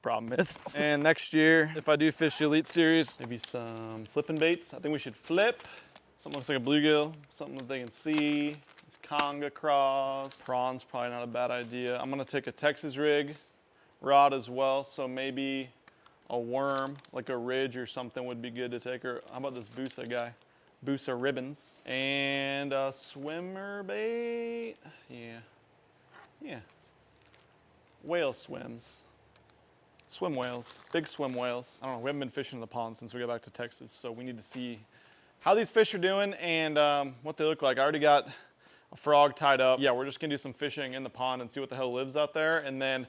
problem is. And next year, if I do fish the Elite Series, maybe some flipping baits. I think we should flip. Something looks like a bluegill, something that they can see. It's conga craws. Prawns, probably not a bad idea. I'm gonna take a Texas rig rod as well, so maybe a worm, like a ridge or something would be good to take. Or how about this Busa guy? Busa ribbons. And a swimmer bait. Yeah. Whale swims. Swim whales, big swim whales. I don't know, we haven't been fishing in the pond since we got back to Texas, so we need to see how these fish are doing and what they look like. I already got a frog tied up. Yeah, we're just gonna do some fishing in the pond and see what the hell lives out there. And then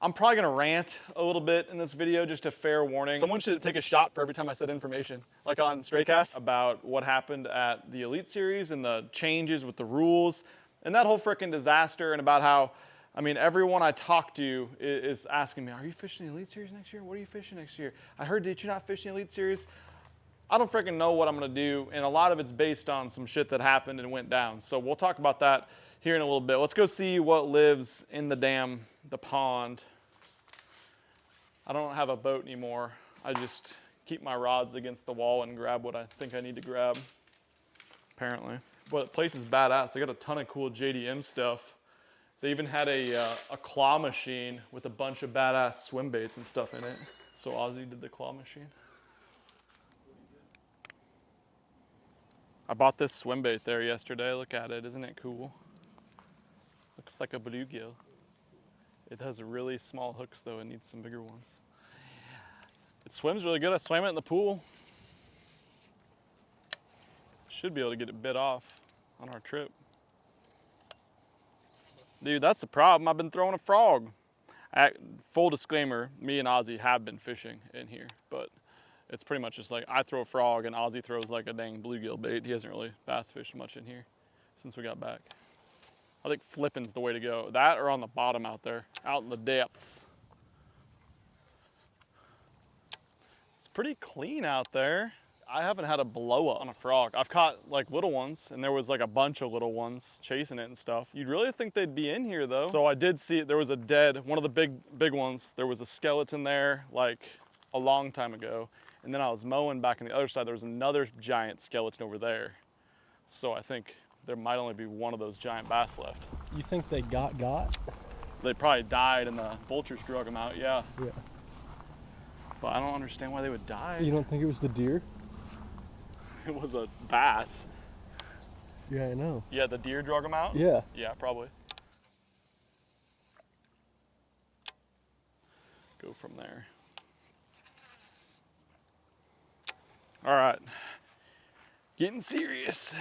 I'm probably gonna rant a little bit in this video, just a fair warning. Someone should take a shot for every time I said information, like on Straycast, about what happened at the Elite Series and the changes with the rules and that whole freaking disaster, and about how, I mean, everyone I talk to is asking me, are you fishing the Elite Series next year? What are you fishing next year? I heard that you're not fishing the Elite Series. I don't freaking know what I'm gonna do, and a lot of it's based on some shit that happened and went down. So we'll talk about that here in a little bit. Let's go see what lives in the pond. I don't have a boat anymore. I just keep my rods against the wall and grab what I think I need to grab, apparently. But the place is badass. They got a ton of cool JDM stuff. They even had a claw machine with a bunch of badass swim baits and stuff in it. So Ozzy did the claw machine. I bought this swim bait there yesterday. Look at it, isn't it cool? Looks like a bluegill. It has really small hooks though, it needs some bigger ones. It swims really good. I swam it in the pool. Should be able to get it bit off on our trip. Dude, that's the problem. I've been throwing a frog. Full disclaimer, me and Ozzy have been fishing in here, but it's pretty much just like I throw a frog and Ozzy throws like a dang bluegill bait. He hasn't really bass fished much in here since we got back. I think flipping's the way to go. That or on the bottom out there, out in the depths. It's pretty clean out there. I haven't had a blow up on a frog. I've caught like little ones, and there was like a bunch of little ones chasing it and stuff. You'd really think they'd be in here though. So I did see there was a dead, one of the big ones. There was a skeleton there like a long time ago. And then I was mowing back on the other side, there was another giant skeleton over there. So I think there might only be one of those giant bass left. You think they got? They probably died and the vultures drug them out, yeah. Yeah. But I don't understand why they would die. You don't think it was the deer? It was a bass. Yeah, I know. Yeah, the deer drug them out? Yeah. Yeah, probably. Go from there. All right, getting serious.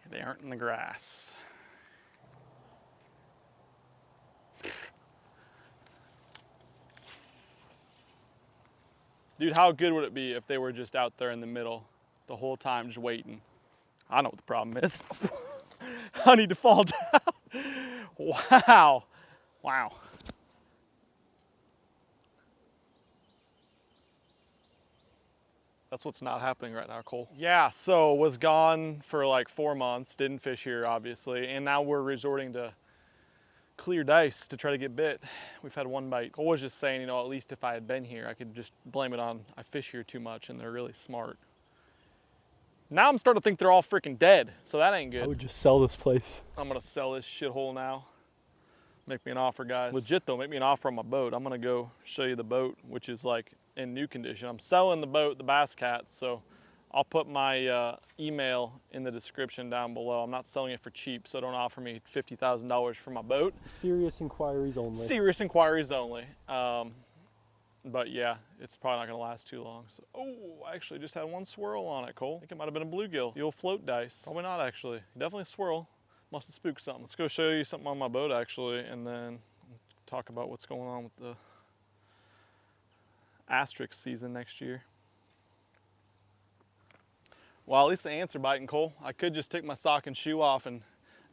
They aren't in the grass. Dude, how good would it be if they were just out there in the middle the whole time, just waiting? I know what the problem is. I need to fall down. Wow. Wow. That's what's not happening right now, Cole. Yeah, so was gone for like 4 months, didn't fish here obviously, and now we're resorting to clear dice to try to get bit. We've had one bite. Cole was just saying, you know, at least if I had been here, I could just blame it on I fish here too much and they're really smart. Now I'm starting to think they're all freaking dead, so that ain't good. I would just sell this place. I'm gonna sell this shithole now. Make me an offer, guys. Legit though, make me an offer on my boat. I'm gonna go show you the boat, which is like in new condition. I'm selling the boat, the Bass Cats, so I'll put my email in the description down below. I'm not selling it for cheap, so don't offer me $50,000 for my boat. Serious inquiries only. Serious inquiries only. But yeah, it's probably not gonna last too long. So, oh, I actually just had one swirl on it, Cole. I think it might have been a bluegill. The old float dice. Probably not actually. Definitely a swirl. Must have spooked something. Let's go show you something on my boat actually, and then talk about what's going on with the asterisk season next year. Well, at least the ants are biting, Cole. I could just take my sock and shoe off and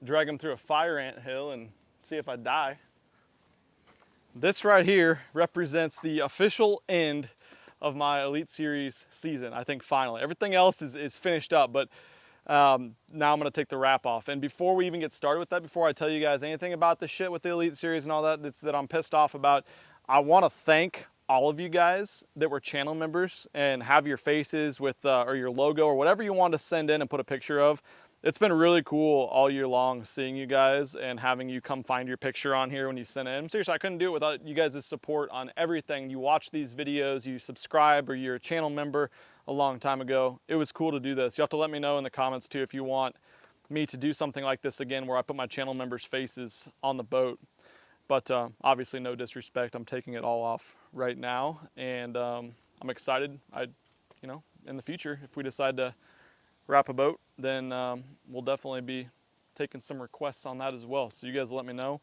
drag them through a fire ant hill and see if I die. This right here represents the official end of my Elite Series season, I think finally. Everything else is finished up, but Now I'm gonna take the wrap off. And before we even get started with that, before I tell you guys anything about the shit with the Elite Series and all that that I'm pissed off about, I wanna thank all of you guys that were channel members and have your faces with, or your logo or whatever you want to send in and put a picture of. It's been really cool all year long seeing you guys and having you come find your picture on here when you send in. Seriously, I couldn't do it without you guys' support on everything. You watch these videos, you subscribe, or you're a channel member a long time ago. It was cool to do this. You have to let me know in the comments too if you want me to do something like this again where I put my channel members' faces on the boat. But obviously no disrespect, I'm taking it all off right now. And I'm excited. In the future, if we decide to wrap a boat, then we'll definitely be taking some requests on that as well. So you guys let me know,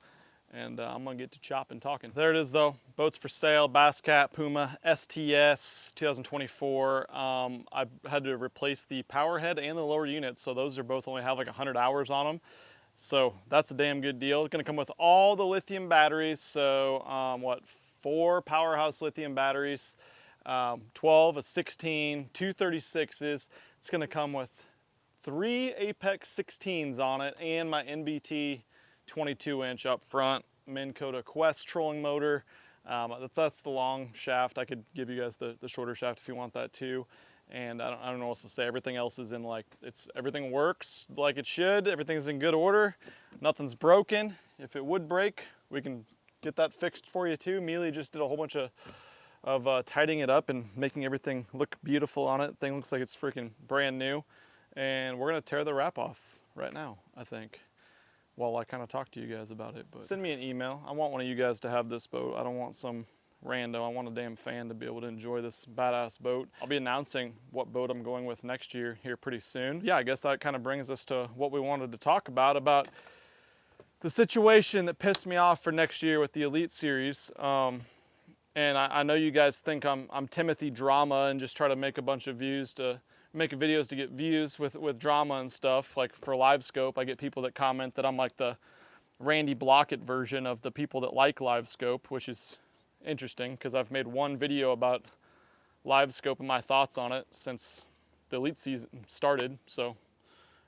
and I'm gonna get to chopping talking. There it is though, boats for sale, Bass Cat Puma STS 2024. I had to replace the power head and the lower unit, so those are both only have like 100 hours on them. So that's a damn good deal. It's gonna come with all the lithium batteries. So 4 powerhouse lithium batteries, 12, a 16, 2 36s. It's gonna come with 3 Apex 16s on it and my NBT 22-inch up front Minn Kota Quest trolling motor. That's the long shaft. I could give you guys the shorter shaft if you want that too. And I don't know what else to say. Everything else is in like, everything works like it should. Everything's in good order. Nothing's broken. If it would break, we can get that fixed for you too. Mealy just did a whole bunch of tidying it up and making everything look beautiful on it. Thing looks like it's freaking brand new. And we're gonna tear the wrap off right now, I think, while I kind of talk to you guys about it. But send me an email. I want one of you guys to have this boat. I don't want some rando. I want a damn fan to be able to enjoy this badass boat. I'll be announcing what boat I'm going with next year here pretty soon. Yeah, I guess that kind of brings us to what we wanted to talk about the situation that pissed me off for next year with the Elite Series. And I know you guys think I'm Timothy Drama and just try to make a bunch of views to make videos to get views with drama and stuff. Like for LiveScope, I get people that comment that I'm like the Randy Blockett version of the people that like LiveScope, which is interesting because I've made one video about LiveScope and my thoughts on it since the Elite season started. So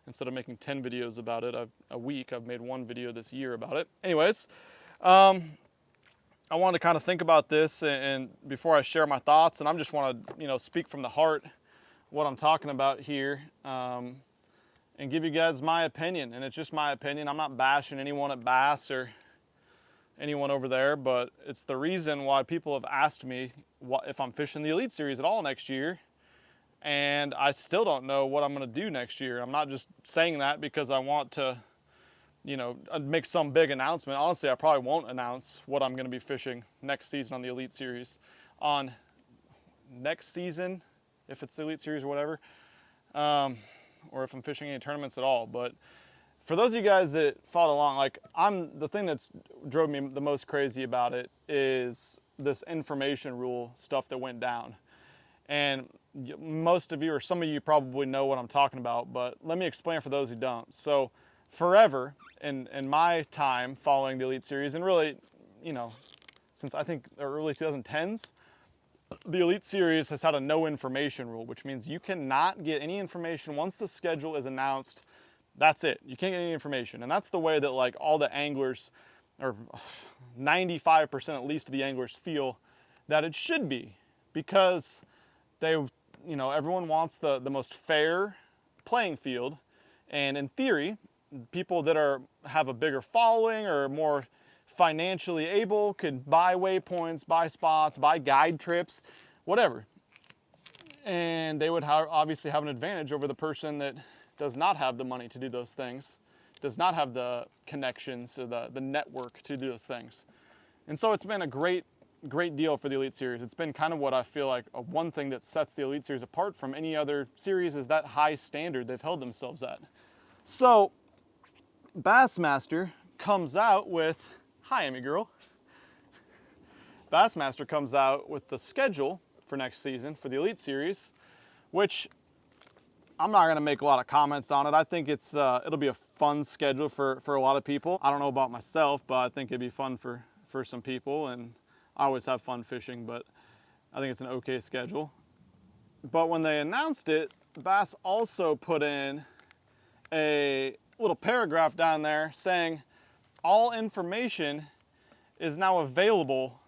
instead of making 10 videos about it a week, I've made one video this year about it. Anyways, I wanted to kind of think about this and before I share my thoughts, and I just want to speak from the heart what I'm talking about here, and give you guys my opinion. And it's just my opinion. I'm not bashing anyone at Bass or anyone over there, but it's the reason why people have asked me if I'm fishing the Elite Series at all next year, and I still don't know what I'm going to do next year. I'm not just saying that because I want to make some big announcement. Honestly, I probably won't announce what I'm going to be fishing next season on the Elite Series. On next season, if it's the Elite Series or whatever, or if I'm fishing any tournaments at all. But for those of you guys that followed along, like the thing that's drove me the most crazy about it is this information rule stuff that went down. And most of you, or some of you probably know what I'm talking about, but let me explain for those who don't. So forever, in my time following the Elite Series, and really, since I think the early 2010s, the Elite Series has had a no information rule, which means you cannot get any information once the schedule is announced. That's it. You can't get any information. And that's the way that like all the anglers, or 95% at least of the anglers, feel that it should be, because everyone wants the most fair playing field. And in theory, people that have a bigger following or more financially able could buy waypoints, buy spots, buy guide trips, whatever. And they would obviously have an advantage over the person that does not have the money to do those things, does not have the connections or the network to do those things. And so it's been a great deal for the Elite Series. It's been kind of what I feel like one thing that sets the Elite Series apart from any other series is that high standard they've held themselves at. So Bassmaster comes out with, hi Amy girl. Bassmaster comes out with the schedule for next season for the Elite Series, which I'm not gonna make a lot of comments on it. I think it'll be a fun schedule for a lot of people. I don't know about myself, but I think it'd be fun for some people, and I always have fun fishing, but I think it's an okay schedule. But when they announced it, Bass also put in a little paragraph down there saying all information is now available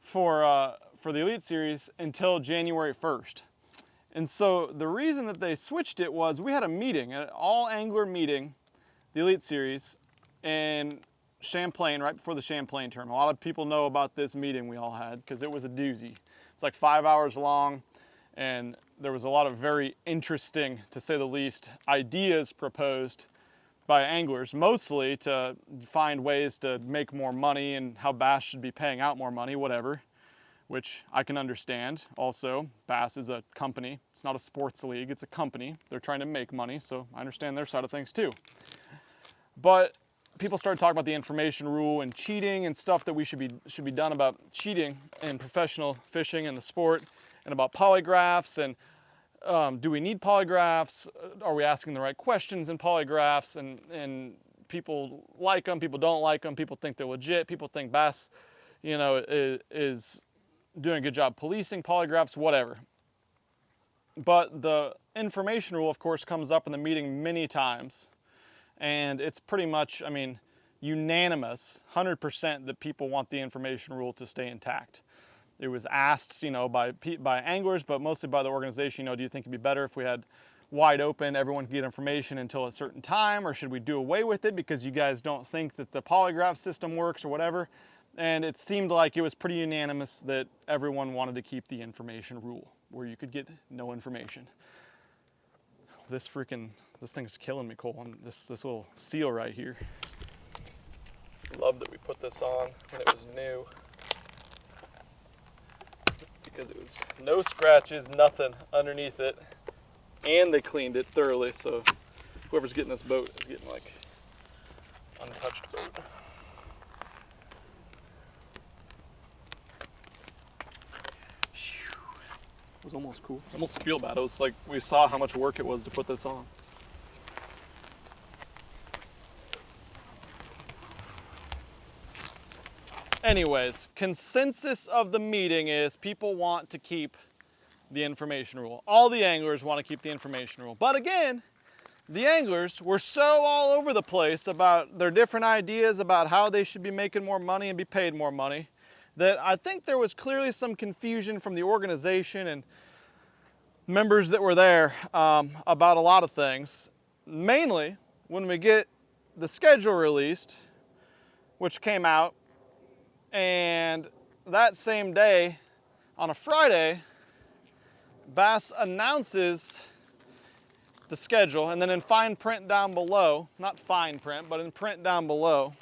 for the Elite Series until January 1st. And so the reason that they switched it was we had a meeting, an all angler meeting, the Elite Series, in Champlain, right before the Champlain tournament. A lot of people know about this meeting we all had because it was a doozy. It's like 5 hours long, and there was a lot of very interesting, to say the least, ideas proposed by anglers, mostly to find ways to make more money and how Bass should be paying out more money, whatever, which I can understand. Also, Bass is a company. It's not a sports league, it's a company. They're trying to make money, so I understand their side of things too. But people started talking about the information rule and cheating and stuff that should be done about cheating in professional fishing and the sport, and about polygraphs, and do we need polygraphs? Are we asking the right questions in polygraphs? And people like them, people don't like them, people think they're legit, people think Bass, you know, is doing a good job policing polygraphs, whatever. But the information rule, of course, comes up in the meeting many times. And it's pretty much, I mean, unanimous, 100% that people want the information rule to stay intact. It was asked, you know, by anglers, but mostly by the organization, you know, do you think it'd be better if we had wide open, everyone could get information until a certain time, or should we do away with it because you guys don't think that the polygraph system works or whatever? And it seemed like it was pretty unanimous that everyone wanted to keep the information rule, where you could get no information. This thing's killing me, Cole. And this little seal right here. Love that we put this on when it was new, because it was no scratches, nothing underneath it, and they cleaned it thoroughly. So whoever's getting this boat is getting like untouched boat. It was almost cool. I almost feel bad. It was like we saw how much work it was to put this on. Anyways, consensus of the meeting is people want to keep the information rule. All the anglers want to keep the information rule. But again, the anglers were so all over the place about their different ideas about how they should be making more money and be paid more money, that I think there was clearly some confusion from the organization and members that were there about a lot of things. Mainly when we get the schedule released, which came out, and that same day, on a Friday, Bass announces the schedule, and then in fine print down below, not fine print, but in print down below,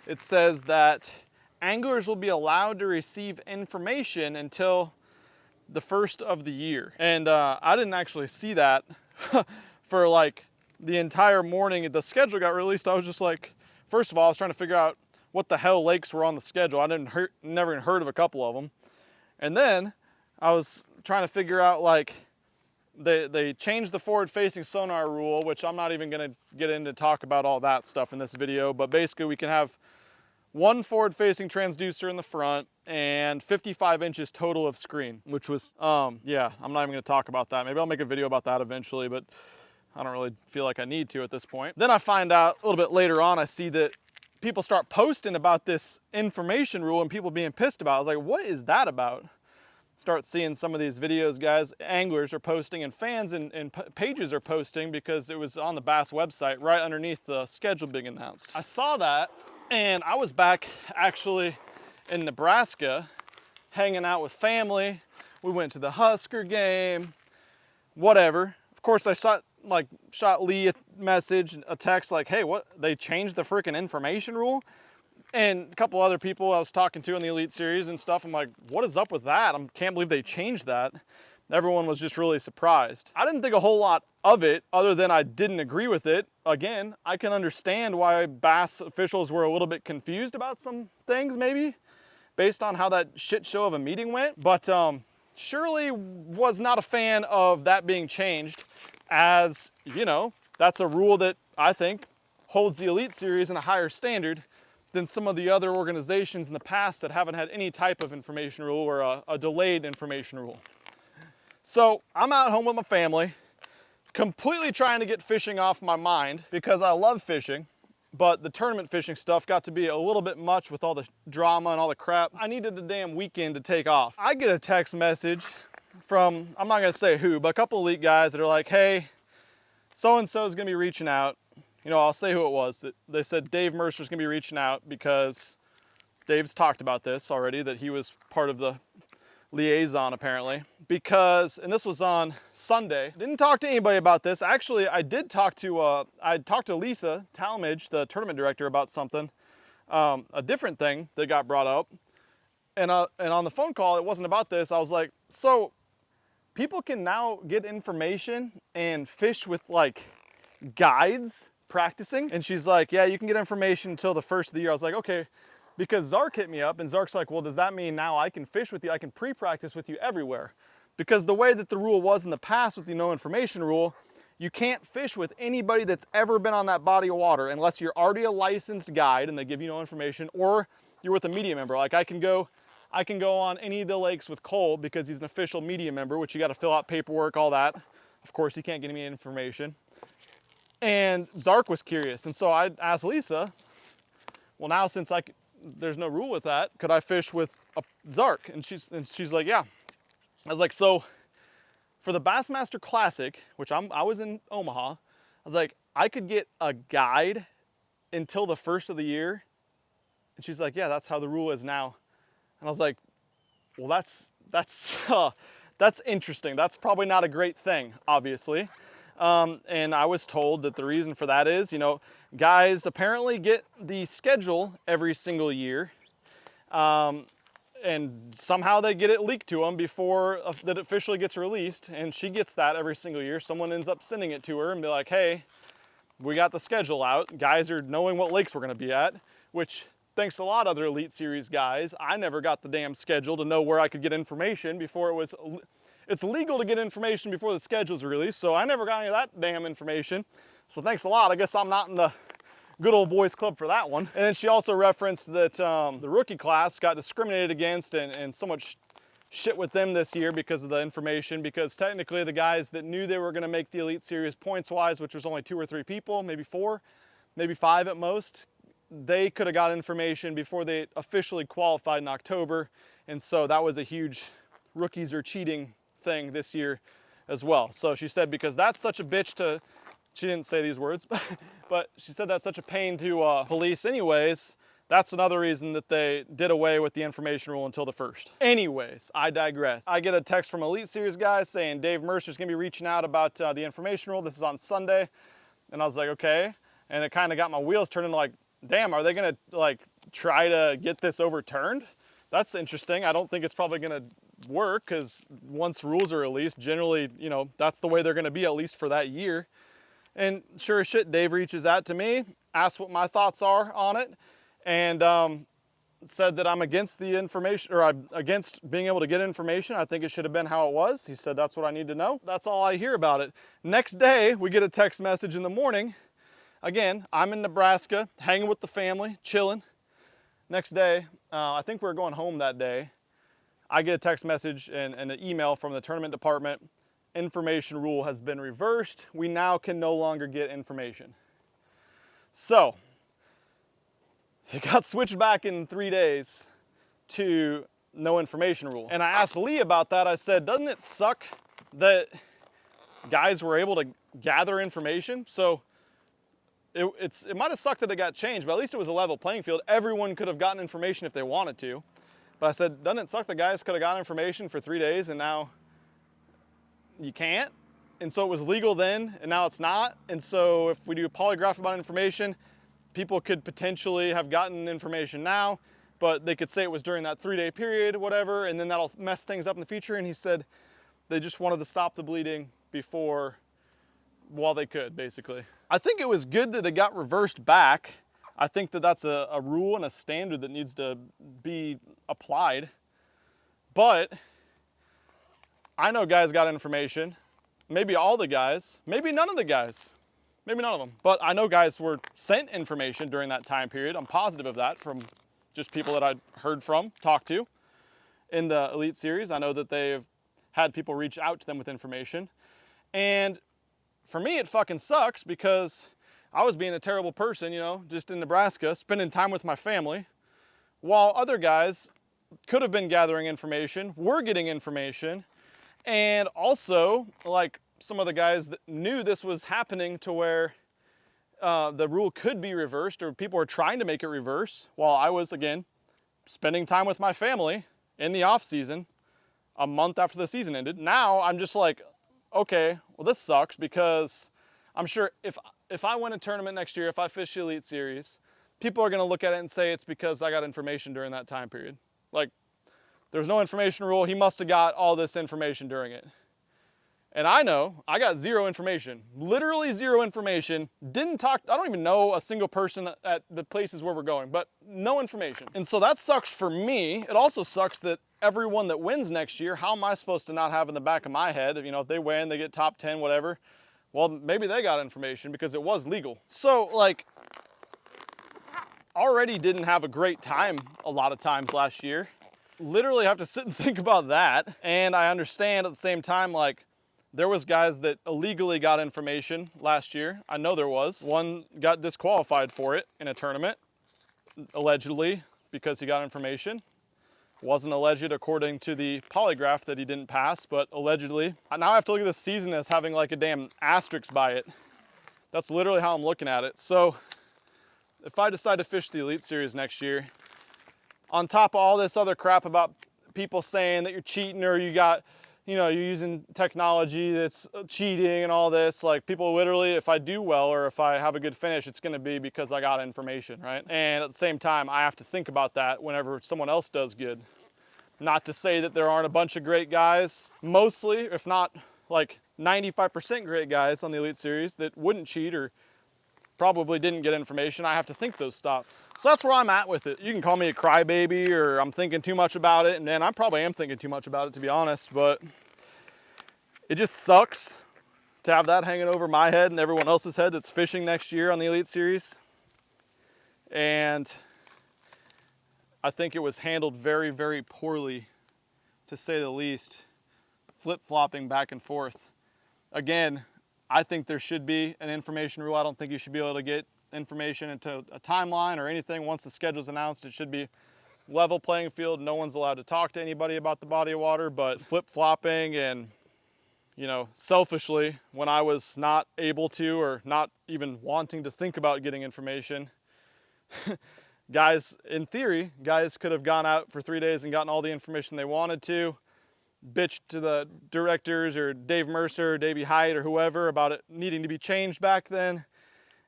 it says that anglers will be allowed to receive information until the first of the year. And I didn't actually see that for like the entire morning the schedule got released. I was just like, first of all, I was trying to figure out what the hell lakes were on the schedule. I never even heard of a couple of them. And then I was trying to figure out, like, they changed the forward-facing sonar rule, which I'm not even gonna get into talk about all that stuff in this video, but basically we can have one forward-facing transducer in the front and 55 inches total of screen, which was, yeah, I'm not even gonna talk about that. Maybe I'll make a video about that eventually, but I don't really feel like I need to at this point. Then I find out a little bit later on, I see that people start posting about this information rule and people being pissed about it. I was like, what is that about? Start seeing some of these videos, guys, anglers are posting, and fans and pages are posting, because it was on the Bass website right underneath the schedule being announced. I saw that, and I was back actually in Nebraska hanging out with family. We went to the Husker game, whatever. Of course, I shot Lee a message, a text like, hey, what, they changed the freaking information rule? And a couple other people I was talking to in the Elite Series and stuff, I'm like, what is up with that? I can't believe they changed that. Everyone was just really surprised. I didn't think a whole lot of it, other than I didn't agree with it. Again, I can understand why Bass officials were a little bit confused about some things, maybe, based on how that shit show of a meeting went. But surely was not a fan of that being changed, as, you know, that's a rule that I think holds the Elite Series in a higher standard than some of the other organizations in the past that haven't had any type of information rule, or a delayed information rule. So I'm out home with my family. completely trying to get fishing off my mind because I love fishing, but the tournament fishing stuff got to be a little bit much with all the drama and all the crap. I needed a damn weekend to take off. I get a text message from, I'm not gonna say who, but a couple elite guys that are like, hey, so-and-so is gonna be reaching out. You know, I'll say who it was. They said Dave Mercer's gonna be reaching out because Dave's talked about this already, that he was part of the liaison apparently. Because, and this was on Sunday, didn't talk to anybody about this. Actually, I did talk to, I talked to Lisa Talmadge, the tournament director, about something, a different thing that got brought up. And on the phone call, it wasn't about this. I was like, so people can now get information and fish with like guides practicing? And she's like, yeah, you can get information until the first of the year. I was like, okay, because Zark hit me up and Zark's like, well, does that mean now I can fish with you? I can pre-practice with you everywhere. Because the way that the rule was in the past with the no information rule, you can't fish with anybody that's ever been on that body of water unless you're already a licensed guide and they give you no information, or you're with a media member. Like I can go on any of the lakes with Cole because he's an official media member, which you got to fill out paperwork, all that. Of course, he can't get any information. And Zark was curious, and so I asked Lisa, well, now since there's no rule with that, could I fish with Zark? And she's like, yeah. I was like, so for the Bassmaster Classic, which I was in Omaha, I was like, I could get a guide until the first of the year. And she's like, yeah, that's how the rule is now. And I was like, well, that's interesting. That's probably not a great thing, obviously. And I was told that the reason for that is, you know, guys apparently get the schedule every single year. And somehow they get it leaked to them before that officially gets released. And she gets that every single year. Someone ends up sending it to her and be like, hey, we got the schedule out. Guys are knowing what lakes we're gonna be at, which thanks a lot other Elite Series guys. I never got the damn schedule to know where I could get information before it was, it's legal to get information before the schedule's released, so I never got any of that damn information. So thanks a lot. I guess I'm not in the good old boys club for that one. And then she also referenced that the rookie class got discriminated against and so much shit with them this year because of the information, because technically the guys that knew they were gonna make the Elite Series points-wise, which was only 2 or 3 people, maybe 4, maybe 5 at most, they could have got information before they officially qualified in October. And so that was a huge rookies are cheating thing this year as well. So she said, because that's such a bitch to, she didn't say these words, but she said that's such a pain to police anyways, that's another reason that they did away with the information rule until the first. Anyways, I digress. I get a text from Elite Series guys saying Dave Mercer's gonna be reaching out about the information rule. This is on Sunday. And I was like, okay. And it kind of got my wheels turning, like, damn, are they gonna like try to get this overturned? That's interesting. I don't think it's probably gonna work, because once rules are released, generally, you know, that's the way they're gonna be, at least for that year. And sure as shit, Dave reaches out to me, asks what my thoughts are on it, and said that I'm against the information, or I'm against being able to get information. I think it should have been how it was. He said that's what I need to know. That's all I hear about it. Next day, we get a text message in the morning. Again, I'm in Nebraska, hanging with the family, chilling. Next day, I think we were going home that day. I get a text message and an email from the tournament department. Information rule has been reversed. We now can no longer get information. So, it got switched back in 3 days to no information rule. And I asked Lee about that. I said, doesn't it suck that guys were able to gather information? So, it might have sucked that it got changed, but at least it was a level playing field. Everyone could have gotten information if they wanted to. But I said, doesn't it suck that guys could have gotten information for 3 days and now you can't? And so it was legal then and now it's not. And so if we do a polygraph about information, people could potentially have gotten information now, but they could say it was during that 3-day period, whatever, and then that'll mess things up in the future. And he said they just wanted to stop the bleeding while they could, basically. I think it was good that it got reversed back. I think that that's a rule and a standard that needs to be applied. But I know guys got information, maybe all the guys, maybe none of the guys, maybe none of them. But I know guys were sent information during that time period. I'm positive of that from just people that I heard from, talked to in the Elite Series. I know that they've had people reach out to them with information. And for me, it fucking sucks because I was being a terrible person, you know, just in Nebraska, spending time with my family, while other guys could have been gathering information, were getting information, and also, like, some of the guys that knew this was happening to where the rule could be reversed, or people were trying to make it reverse, while I was, again, spending time with my family in the off season a month after the season ended. Now I'm just like, okay, well, this sucks, because I'm sure if I win a tournament next year, if I fish the Elite Series, people are gonna look at it and say it's because I got information during that time period. Like, there's no information rule, he must have got all this information during it. And I know, I got zero information, literally zero information. Didn't talk, I don't even know a single person at the places where we're going, but no information. And so that sucks for me. It also sucks that everyone that wins next year, how am I supposed to not have in the back of my head, you know, if they win, they get top 10, whatever. Well, maybe they got information because it was legal. So, like, already didn't have a great time a lot of times last year. Literally have to sit and think about that. And I understand at the same time, like, there was guys that illegally got information last year. I know there was. One got disqualified for it in a tournament, allegedly, because he got information. Wasn't alleged according to the polygraph that he didn't pass, but allegedly. Now I have to look at this season as having like a damn asterisk by it. That's literally how I'm looking at it. So if I decide to fish the Elite Series next year, on top of all this other crap about people saying that you're cheating or you got, you know, you're using technology that's cheating and all this, like, people literally, if I do well or if I have a good finish, it's gonna be because I got information, right? And at the same time, I have to think about that whenever someone else does good. Not to say that there aren't a bunch of great guys, mostly, if not like 95% great guys on the Elite Series that wouldn't cheat or probably didn't get information. I have to think those thoughts. So that's where I'm at with it. You can call me a crybaby or I'm thinking too much about it, and then I probably am thinking too much about it, to be honest, but it just sucks to have that hanging over my head and everyone else's head that's fishing next year on the Elite Series. And I think it was handled very, very poorly, to say the least, flip-flopping back and forth. Again, I think there should be an information rule. I don't think you should be able to get information into a timeline or anything. Once the schedule's announced, it should be level playing field. No one's allowed to talk to anybody about the body of water, but flip-flopping and, you know, selfishly, when I was not able to or not even wanting to think about getting information, guys, in theory, guys could have gone out for 3 days and gotten all the information they wanted to, bitched to the directors or Dave Mercer or Davey Height or whoever about it needing to be changed back then,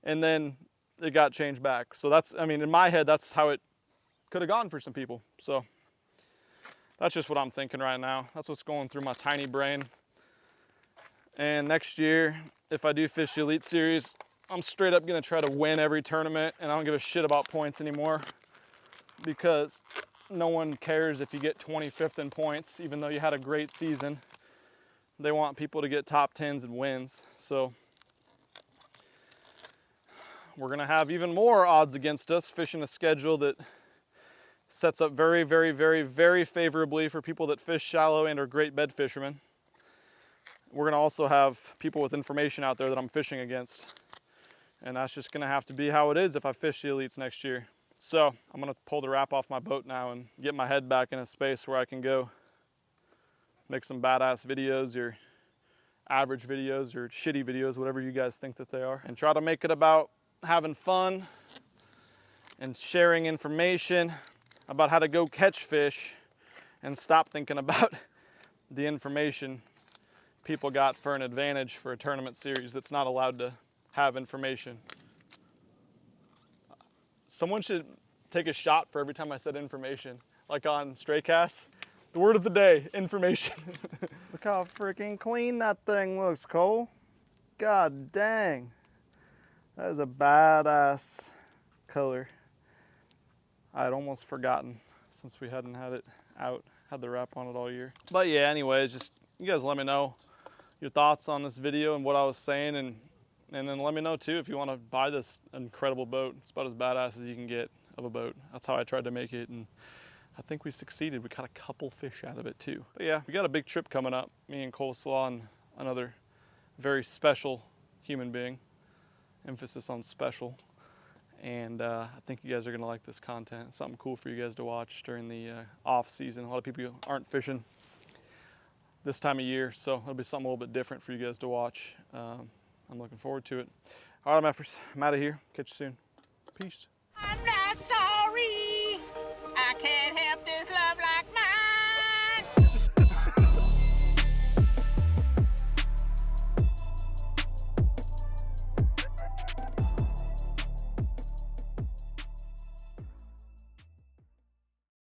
and then it got changed back. So that's, I mean, in my head, that's how it could have gone for some people. So that's just what I'm thinking right now. That's what's going through my tiny brain. And next year, if I do fish the Elite Series, I'm straight up gonna try to win every tournament, and I don't give a shit about points anymore, because no one cares if you get 25th in points, even though you had a great season. They want people to get top 10s and wins. So we're gonna have even more odds against us fishing a schedule that sets up very, very, very, very favorably for people that fish shallow and are great bed fishermen. We're gonna also have people with information out there that I'm fishing against. And that's just gonna have to be how it is if I fish the Elites next year. So I'm gonna pull the wrap off my boat now and get my head back in a space where I can go make some badass videos or average videos or shitty videos, whatever you guys think that they are, and try to make it about having fun and sharing information about how to go catch fish, and stop thinking about the information people got for an advantage for a tournament series that's not allowed to have information. Someone should take a shot for every time I said information, like on Stray Cast. The word of the day, information. Look how freaking clean that thing looks, Cole. God dang. That is a badass color. I had almost forgotten, since we hadn't had it out, had the wrap on it all year. But yeah, anyways, just you guys let me know your thoughts on this video and what I was saying, and then let me know too if you want to buy this incredible boat. It's about as badass as you can get of a boat. That's how I tried to make it, and I think we succeeded. We caught a couple fish out of it too. But yeah, we got a big trip coming up, me and Coleslaw, and another very special human being. Emphasis on special. And I think you guys are gonna like this content. It's something cool for you guys to watch during the off season. A lot of people aren't fishing this time of year, so it'll be something a little bit different for you guys to watch. I'm looking forward to it. All right, MFers, I'm out of here. Catch you soon. Peace. I'm not sorry. I can't help